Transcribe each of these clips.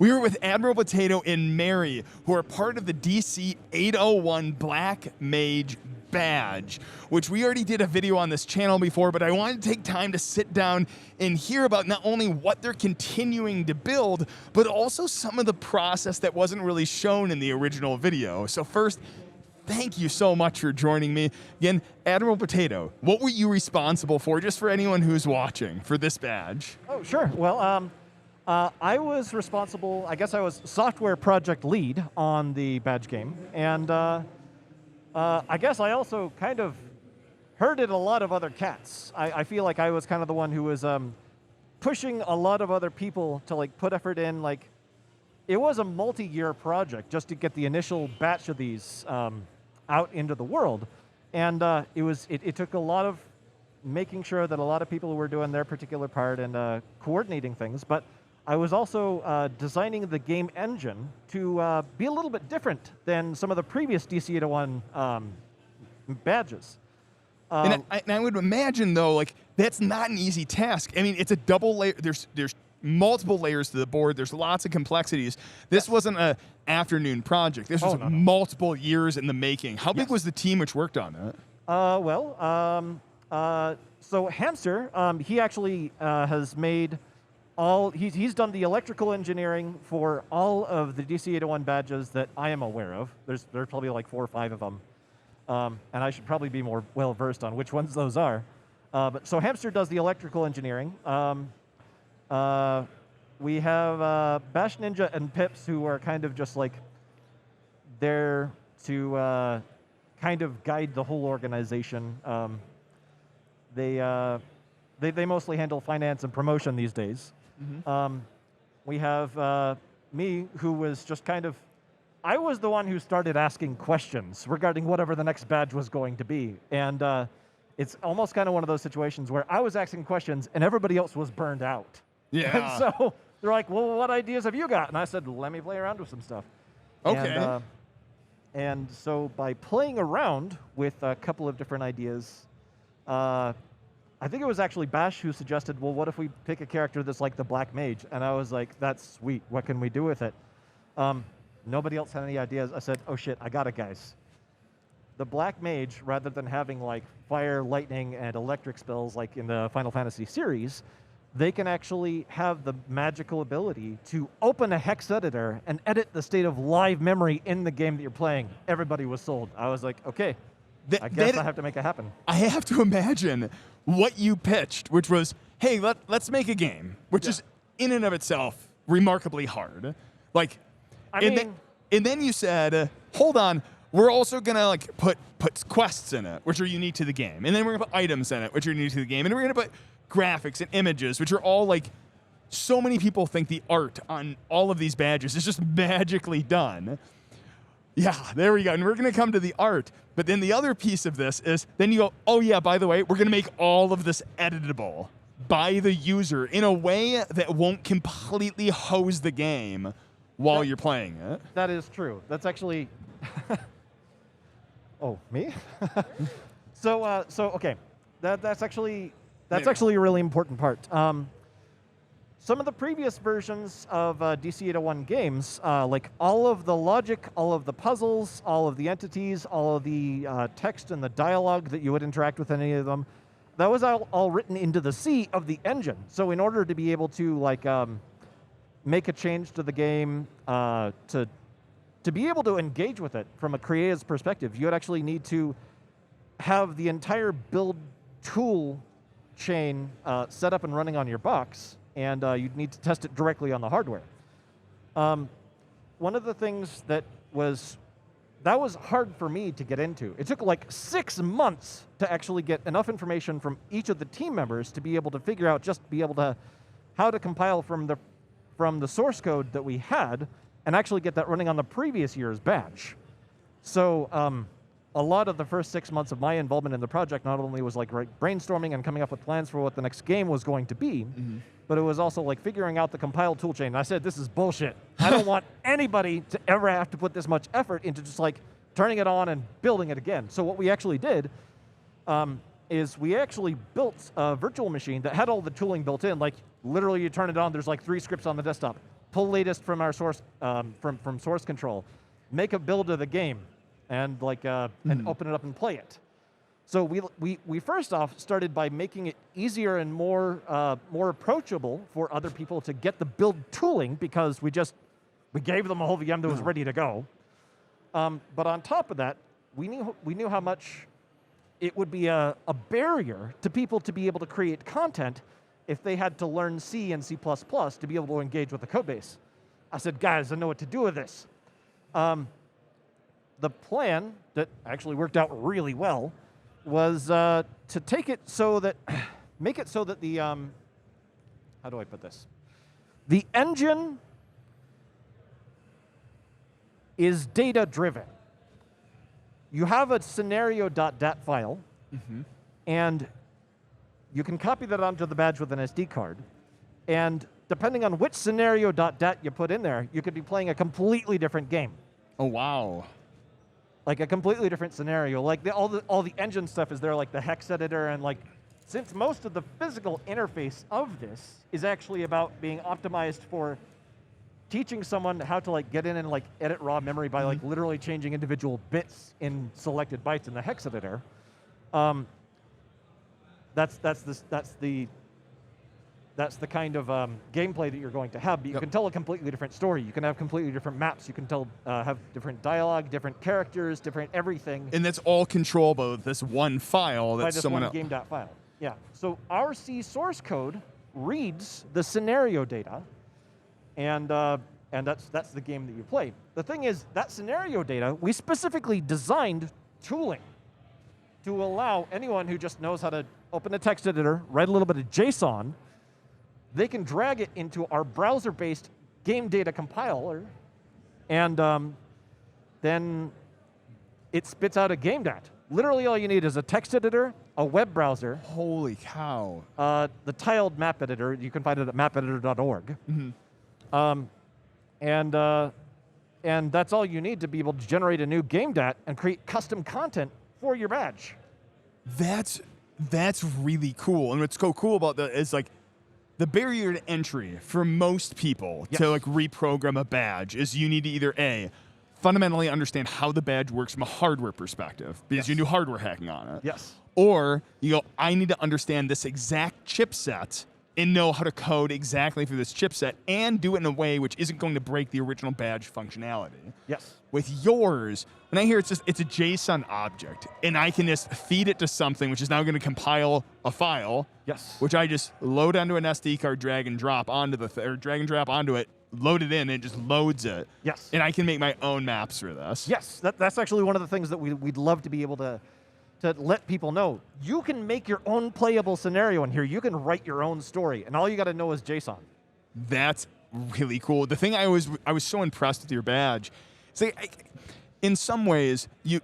We were with Admiral Potato and Mary, who are part of the DC801 Black Mage badge, which we already did a video on this channel before, but I wanted to take time to sit down and hear about not only what they're continuing to build, but also some of the process that wasn't really shown in the original video. So first, thank you so much for joining me. Again, Admiral Potato, what were you responsible for, just for anyone who's watching, for this badge? Oh, sure. Well, I was responsible, I guess I was software project lead on the badge game, and I guess I also kind of herded a lot of other cats. I feel like I was kind of the one who was pushing a lot of other people to like put effort in. Like, it was a multi-year project just to get the initial batch of these out into the world, and it took a lot of making sure that a lot of people were doing their particular part and coordinating things, but I was also designing the game engine to be a little bit different than some of the previous DC801 badges. And I would imagine, though, like, that's not an easy task. I mean, it's a double layer. There's multiple layers to the board. There's lots of complexities. This wasn't an afternoon project. This was multiple years in the making. How big was the team which worked on it? So Hamster, he actually has made he's done the electrical engineering for all of the DC801 badges that I am aware of. There's probably like 4 or 5 of them. And I should probably be more well-versed on which ones those are. So Hamster does the electrical engineering. We have Bash Ninja and Pips, who are kind of just like there to kind of guide the whole organization. They mostly handle finance and promotion these days. Mm-hmm. We have me, who was just kind of, I was the one who started asking questions regarding whatever the next badge was going to be. And it's almost kind of one of those situations where I was asking questions and everybody else was burned out. Yeah. And so they're like, well, what ideas have you got? And I said, let me play around with some stuff. Okay. And so by playing around with a couple of different ideas, I think it was actually Bash who suggested, well, what if we pick a character that's like the Black Mage? And I was like, that's sweet. What can we do with it? Nobody else had any ideas. I said, oh shit, I got it, guys. The Black Mage, rather than having like fire, lightning, and electric spells like in the Final Fantasy series, they can actually have the magical ability to open a hex editor and edit the state of live memory in the game that you're playing. Everybody was sold. I was like, okay, I guess I have to make it happen. I have to imagine what you pitched, which was, hey, let's make a game, which is in and of itself remarkably hard. Like, and then you said, hold on, we're also gonna like put quests in it, which are unique to the game, and then we're gonna put items in it, which are unique to the game, and then we're gonna put graphics and images, which are all like, so many people think the art on all of these badges is just magically done. Yeah, there we go. And we're going to come to the art. But then the other piece of this is, then you go, oh yeah, by the way, we're going to make all of this editable by the user in a way that won't completely hose the game while you're playing it. That is true. That's actually... Oh, me? So okay. That's actually a really important part. Some of the previous versions of DC801 games, like all of the logic, all of the puzzles, all of the entities, all of the text and the dialogue that you would interact with any of them, that was all written into the C of the engine. So in order to be able to like make a change to the game, to be able to engage with it from a creator's perspective, you would actually need to have the entire build tool chain set up and running on your box, and you'd need to test it directly on the hardware. One of the things that was hard for me to get into. It took like 6 months to actually get enough information from each of the team members to be able to figure out how to compile from the source code that we had and actually get that running on the previous year's batch. So a lot of the first 6 months of my involvement in the project not only was like brainstorming and coming up with plans for what the next game was going to be, but it was also like figuring out the compile toolchain. And I said, this is bullshit. I don't want anybody to ever have to put this much effort into just like turning it on and building it again. So what we actually did is we actually built a virtual machine that had all the tooling built in. Like literally you turn it on, there's like 3 scripts on the desktop. pull latest from our source from source control, make a build of the game, and and open it up and play it. So we first off started by making it easier and more approachable for other people to get the build tooling, because we gave them a whole VM that was ready to go. But on top of that, we knew how much it would be a barrier to people to be able to create content if they had to learn C and C++ to be able to engage with the code base. I said, guys, I know what to do with this. The plan that actually worked out really well was to take it so that, make it so that the, how do I put this? The engine is data-driven. You have a scenario.dat file, and you can copy that onto the badge with an SD card. And depending on which scenario.dat you put in there, you could be playing a completely different game. Oh, wow. Like a completely different scenario. Like all the engine stuff is there, like the hex editor, and since most of the physical interface of this is actually about being optimized for teaching someone how to get in and edit raw memory by literally changing individual bits in selected bytes in the hex editor. That's the kind of gameplay that you're going to have. But you can tell a completely different story. You can have completely different maps. You can have different dialogue, different characters, different everything. And that's all controllable with this one file. That's by this one game.dat file. Yeah. So our C source code reads the scenario data, and that's the game that you play. The thing is, that scenario data, we specifically designed tooling to allow anyone who just knows how to open a text editor, write a little bit of JSON, they can drag it into our browser-based game data compiler, and then it spits out a game.dat. Literally all you need is a text editor, a web browser. Holy cow. The tiled map editor, you can find it at mapeditor.org. And that's all you need to be able to generate a new game.dat and create custom content for your badge. That's really cool. And what's so cool about that is the barrier to entry for most people to reprogram a badge is you need to either A, fundamentally understand how the badge works from a hardware perspective, because you do hardware hacking on it. Yes. Or you go, I need to understand this exact chipset and know how to code exactly for this chipset and do it in a way which isn't going to break the original badge functionality. Yes. With yours, when I hear it's a JSON object, and I can just feed it to something which is now going to compile a file, which I just load onto an SD card, drag and drop onto drag and drop onto it, load it in, and it just loads it. Yes. And I can make my own maps for this. Yes, that's actually one of the things that we'd love to be able to let people know. You can make your own playable scenario in here. You can write your own story, and all you got to know is JSON. That's really cool. The thing I was so impressed with your badge. So in some ways, you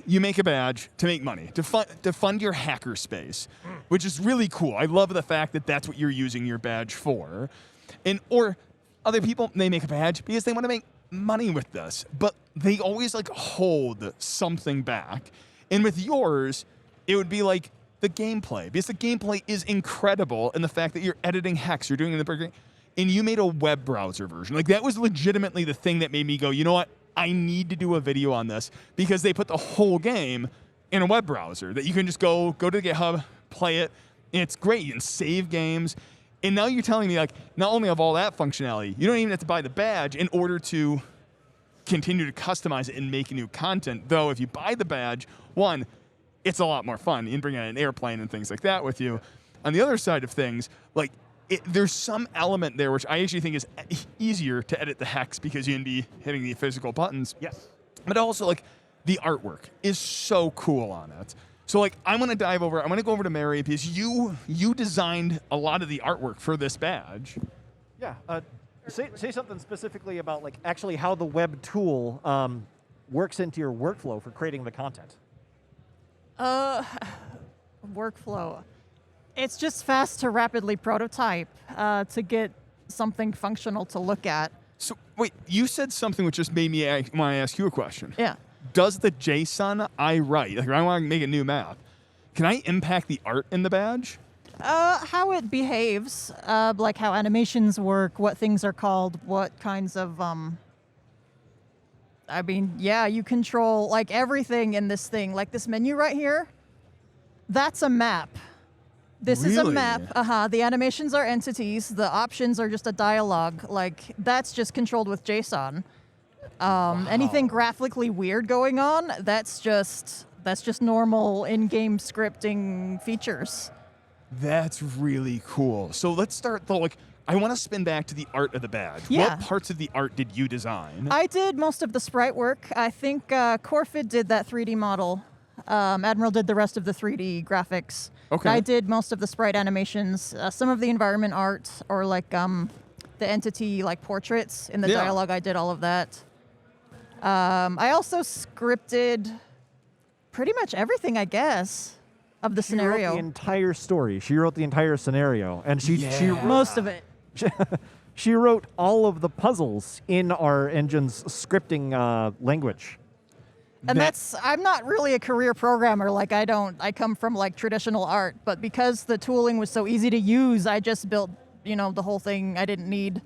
make a badge to make money, to fund your hacker space, which is really cool. I love the fact that that's what you're using your badge for. Or other people, they make a badge because they want to make money with this, but they always hold something back. And with yours, it would be the gameplay, because the gameplay is incredible in the fact that you're editing hex, you're doing it in the burger, and you made a web browser version. That was legitimately the thing that made me go, you know what? I need to do a video on this, because they put the whole game in a web browser that you can just go to GitHub, play it, and it's great. You can save games. And now you're telling me not only of all that functionality, you don't even have to buy the badge in order to continue to customize it and make new content. Though if you buy the badge, one, it's a lot more fun. You can bring in an airplane and things like that with you. On the other side of things, there's some element there which I actually think is easier to edit the hex, because you can be hitting the physical buttons. Yes. But also the artwork is so cool on it. So I'm gonna go over to Mary, because you designed a lot of the artwork for this badge. Yeah. Say something specifically about actually how the web tool works into your workflow for creating the content. Workflow. It's just fast to rapidly prototype to get something functional to look at. So wait, you said something which just made me want to ask you a question. Yeah. Does the JSON I write, I want to make a new map, can I impact the art in the badge? How it behaves, like how animations work, what things are called, what kinds of, I mean, yeah, you control, like, everything in this thing. Like, this menu right here, that's a map. This is a Really? map. The animations are entities. The options are just a dialogue. Like, that's just controlled with JSON. Anything graphically weird going on, that's just normal in-game scripting features. That's really cool. So let's start though. Like, I want to spin back to the art of the badge. Yeah. What parts of the art did you design? I did most of the sprite work. I think Corfid did that 3D model. Admiral did the rest of the 3D graphics. Okay. I did most of the sprite animations, some of the environment art, or like the entity like portraits in the Yeah. dialogue. I did all of that. I also scripted pretty much everything, I guess, of the She wrote scenario. the entire story. She wrote the entire scenario, and she Yeah. Most of it. she wrote all of the puzzles in our engine's scripting language. And That- I'm not really a career programmer. Like, I come from like traditional art, but because the tooling was so easy to use, I just built, the whole thing. I didn't need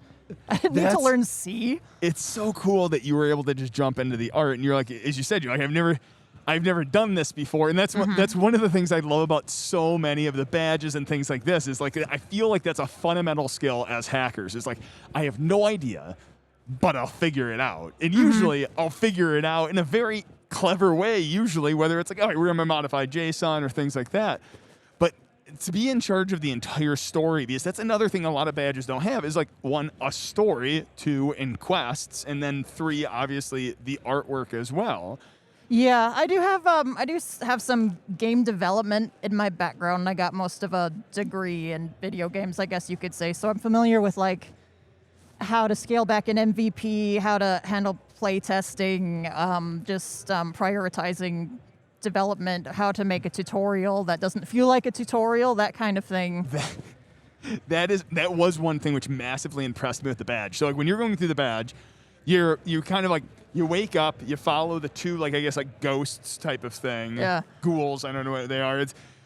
to That's- learn C. It's so cool that you were able to just jump into the art, and you're like, as you said, you're like, I've never done this before, and that's that's one of the things I love about so many of the badges and things like this. Is like, I feel like that's a fundamental skill as hackers. It's like, I have no idea, but I'll figure it out, and usually I'll figure it out in a very clever way. Usually, whether it's like, all right, we're gonna modify JSON or things like that, but to be in charge of the entire story, because that's another thing a lot of badges don't have, is like, 1, a story, 2, in quests, and then 3, obviously the artwork as well. Yeah, I do have some game development in my background. I got most of a degree in video games, I guess you could say. So I'm familiar with like how to scale back an MVP, how to handle play testing, prioritizing development, how to make a tutorial that doesn't feel like a tutorial, that kind of thing. That was one thing which massively impressed me with the badge. So like, when you're going through the badge, you kind of like, you wake up, you follow the 2, like, I guess, like, ghosts type of thing. Yeah. Ghouls, I don't know what they are.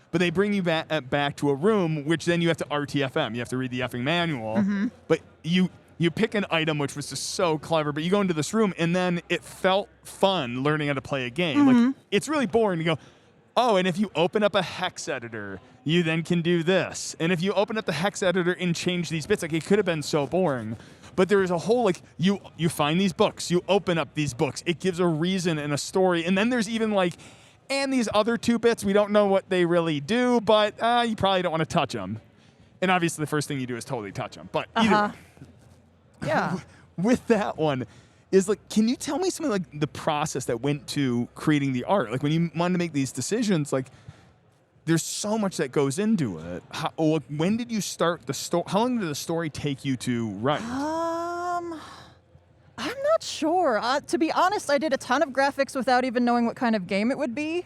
But they bring you back to a room, which then you have to RTFM. You have to read the effing manual. But you pick an item, which was just so clever. But you go into this room, and then it felt fun learning how to play a game. Like, it's really boring to go, oh, and if you open up a hex editor, you then can do this. And if you open up the hex editor and change these bits, like, it could have been so boring. But there is a whole, like, you find these books, you open up these books, it gives a reason and a story, and then there's even like, and these other 2 bits, we don't know what they really do, but you probably don't want to touch them. And obviously the first thing you do is totally touch them. But either Yeah. with that one, is like, can you tell me some of like the process that went to creating the art? Like, when you wanted to make these decisions, like, there's so much that goes into it. When did you start the story? How long did the story take you to write? I'm not sure. To be honest, I did a ton of graphics without even knowing what kind of game it would be,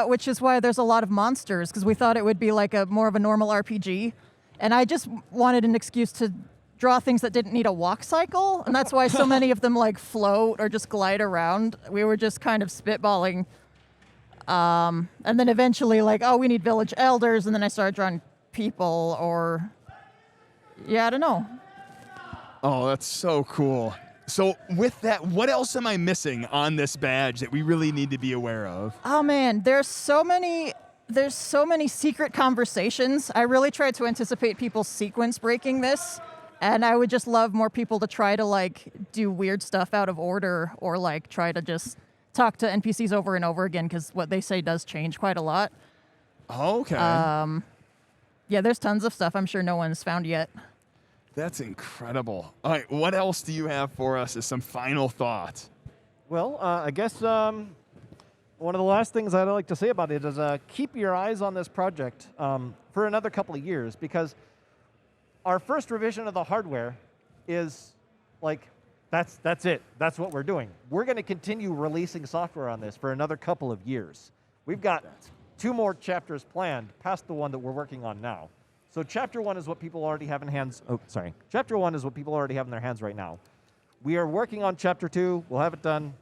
which is why there's a lot of monsters, because we thought it would be like more of a normal RPG. And I just wanted an excuse to draw things that didn't need a walk cycle, and that's why so many of them like float or just glide around. We were just kind of spitballing. And then eventually, like, oh, we need village elders, and then I started drawing people, or yeah, I don't know. Oh, that's so cool. So with that, what else am I missing on this badge that we really need to be aware of? Oh man, there's so many secret conversations. I really tried to anticipate people's sequence breaking this, and I would just love more people to try to like do weird stuff out of order, or like try to just talk to NPCs over and over again, because what they say does change quite a lot. Okay. Yeah, there's tons of stuff I'm sure no one's found yet. That's incredible. All right, what else do you have for us as some final thoughts? Well, I guess one of the last things I'd like to say about it is keep your eyes on this project for another couple of years, because our first revision of the hardware is like, that's it. That's what we're doing. We're going to continue releasing software on this for another couple of years. We've got 2 more chapters planned past the one that we're working on now. So chapter 1 is what people already have in hands. Oh, sorry. Chapter 1 is what people already have in their hands right now. We are working on chapter 2. We'll have it done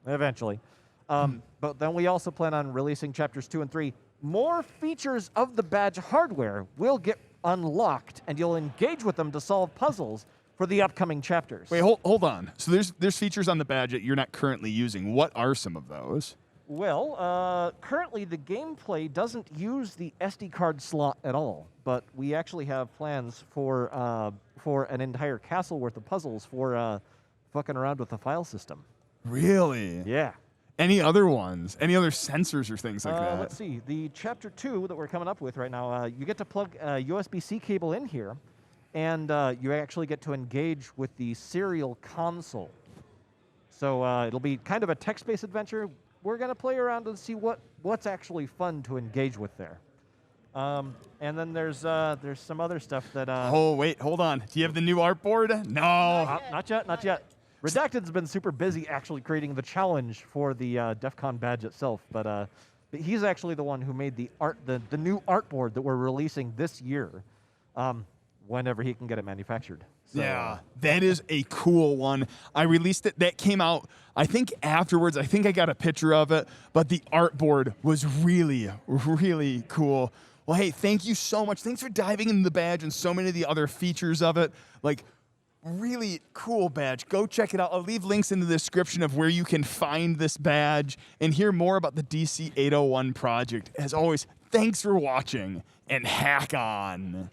eventually. But then we also plan on releasing chapters 2 and 3 more features of the badge hardware will get unlocked, and you'll engage with them to solve puzzles for the upcoming chapters. Wait, hold on. So there's features on the badge that you're not currently using. What are some of those? Well, currently the gameplay doesn't use the SD card slot at all, but we actually have plans for an entire castle worth of puzzles for fucking around with the file system. Really? Yeah. Any other ones? Any other sensors or things like that? Let's see. The Chapter 2 that we're coming up with right now, you get to plug a USB-C cable in here, and you actually get to engage with the serial console. So it'll be kind of a text-based adventure. We're going to play around and see what's actually fun to engage with there. And then there's some other stuff that... oh, wait, hold on. Do you have the new artboard? No. Not yet. Redacted's been super busy actually creating the challenge for the DEF CON badge itself, but he's actually the one who made the new artboard that we're releasing this year, whenever he can get it manufactured. So, yeah, that is a cool one. I released it. That came out, I think, afterwards. I think I got a picture of it, but the artboard was really, really cool. Well, hey, thank you so much. Thanks for diving into the badge and so many of the other features of it. Like, really cool badge. Go check it out. I'll leave links in the description of where you can find this badge and hear more about the DC801 project. As always, thanks for watching, and hack on.